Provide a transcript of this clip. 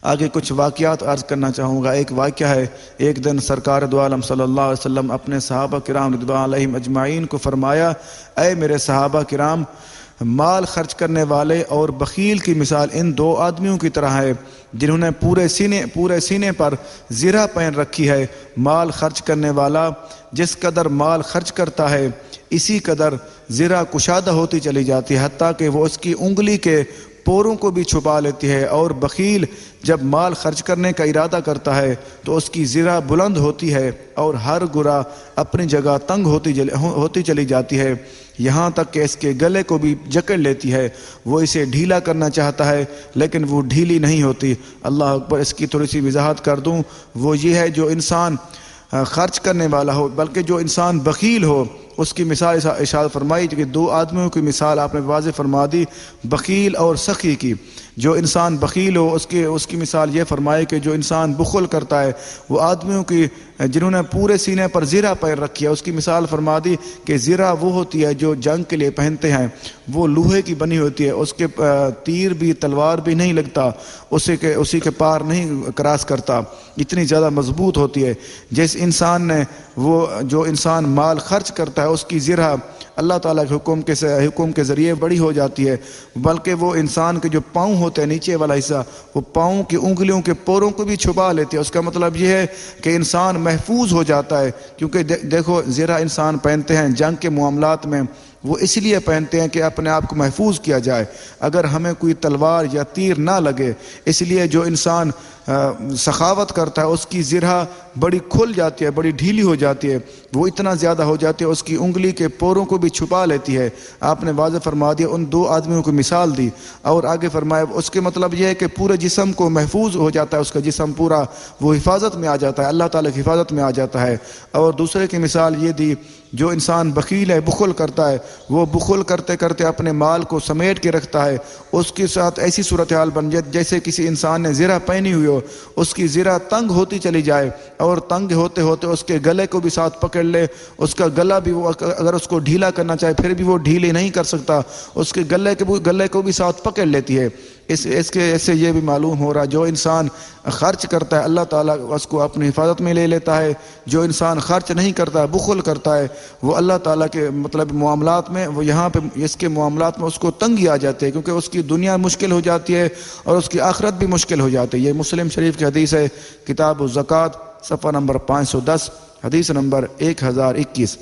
آگے کچھ واقعات عرض کرنا چاہوں گا۔ ایک واقعہ ہے، ایک دن سرکار دو عالم صلی اللہ علیہ وسلم اپنے صحابہ کرام رضوان علیہم اجمعین کو فرمایا، اے میرے صحابہ کرام، مال خرچ کرنے والے اور بخیل کی مثال ان دو آدمیوں کی طرح ہے جنہوں نے پورے سینے پر زرہ پہن رکھی ہے۔ مال خرچ کرنے والا جس قدر مال خرچ کرتا ہے اسی قدر زرہ کشادہ ہوتی چلی جاتی ہے، حتیٰ کہ وہ اس کی انگلی کے پوروں کو بھی چھپا لیتی ہے، اور بخیل جب مال خرچ کرنے کا ارادہ کرتا ہے تو اس کی زرہ بلند ہوتی ہے اور ہر گرہ اپنی جگہ تنگ ہوتی چلی جاتی ہے، یہاں تک کہ اس کے گلے کو بھی جکڑ لیتی ہے۔ وہ اسے ڈھیلا کرنا چاہتا ہے لیکن وہ ڈھیلی نہیں ہوتی۔ اللہ اکبر! اس کی تھوڑی سی وضاحت کر دوں، وہ یہ ہے جو انسان خرچ کرنے والا ہو، بلکہ جو انسان بخیل ہو اس کی مثال ارشاد فرمائی کہ دو آدمیوں کی مثال آپ نے واضح فرما دی، بخیل اور سخی کی۔ جو انسان بخیل ہو اس کی مثال یہ فرمائی کہ جو انسان بخل کرتا ہے، وہ آدمیوں کی جنہوں نے پورے سینے پر زرہ پہن رکھی ہے، اس کی مثال فرما دی کہ زرہ وہ ہوتی ہے جو جنگ کے لیے پہنتے ہیں، وہ لوہے کی بنی ہوتی ہے، اس کے تیر بھی تلوار بھی نہیں لگتا، اسی کے پار نہیں کراس کرتا، اتنی زیادہ مضبوط ہوتی ہے۔ جس انسان نے جو انسان مال خرچ کرتا ہے اس کی زرہ اللہ تعالیٰ کے حکم کے ذریعے بڑی ہو جاتی ہے، بلکہ وہ انسان کے جو پاؤں ہوتے ہیں نیچے والا حصہ، وہ پاؤں کی انگلیوں کے پوروں کو بھی چھپا لیتے ہیں۔ اس کا مطلب یہ ہے کہ انسان محفوظ ہو جاتا ہے، کیونکہ دیکھو زرہ انسان پہنتے ہیں جنگ کے معاملات میں، وہ اس لیے پہنتے ہیں کہ اپنے آپ کو محفوظ کیا جائے، اگر ہمیں کوئی تلوار یا تیر نہ لگے۔ اس لیے جو انسان سخاوت کرتا ہے اس کی زرہ بڑی کھل جاتی ہے، بڑی ڈھیلی ہو جاتی ہے، وہ اتنا زیادہ ہو جاتی ہے اس کی انگلی کے پوروں کو بھی چھپا لیتی ہے۔ آپ نے واضح فرما دیا، ان دو آدمیوں کو مثال دی، اور آگے فرمایا اس کے مطلب یہ ہے کہ پورے جسم کو محفوظ ہو جاتا ہے، اس کا جسم پورا وہ حفاظت میں آ جاتا ہے، اللہ تعالیٰ کی حفاظت میں آ جاتا ہے۔ اور دوسرے کی مثال یہ دی، جو انسان بخیل ہے، بخل کرتا ہے، وہ بخل کرتے کرتے اپنے مال کو سمیٹ کے رکھتا ہے، اس کے ساتھ ایسی صورتحال بن جائے جیسے کسی انسان نے زرہ پہنی ہوئی ہو، اس کی زرہ تنگ ہوتی چلی جائے، اور تنگ ہوتے ہوتے اس کے گلے کو بھی ساتھ پکڑ لے، اس کا گلا بھی وہ اگر اس کو ڈھیلا کرنا چاہے پھر بھی وہ ڈھیلی نہیں کر سکتا، اس کے گلے کو بھی ساتھ پکڑ لیتی ہے۔ اس سے یہ بھی معلوم ہو رہا جو انسان خرچ کرتا ہے اللہ تعالیٰ اس کو اپنی حفاظت میں لے لیتا ہے، جو انسان خرچ نہیں کرتا ہے، بخل کرتا ہے، وہ اللہ تعالیٰ کے معاملات میں، وہ یہاں پہ اس کے معاملات میں اس کو تنگی آ جاتی ہے، کیونکہ اس کی دنیا مشکل ہو جاتی ہے اور اس کی آخرت بھی مشکل ہو جاتی ہے۔ یہ مسلم شریف کی حدیث ہے، کتاب الزکوٰۃ، صفحہ نمبر 510، حدیث نمبر 1021۔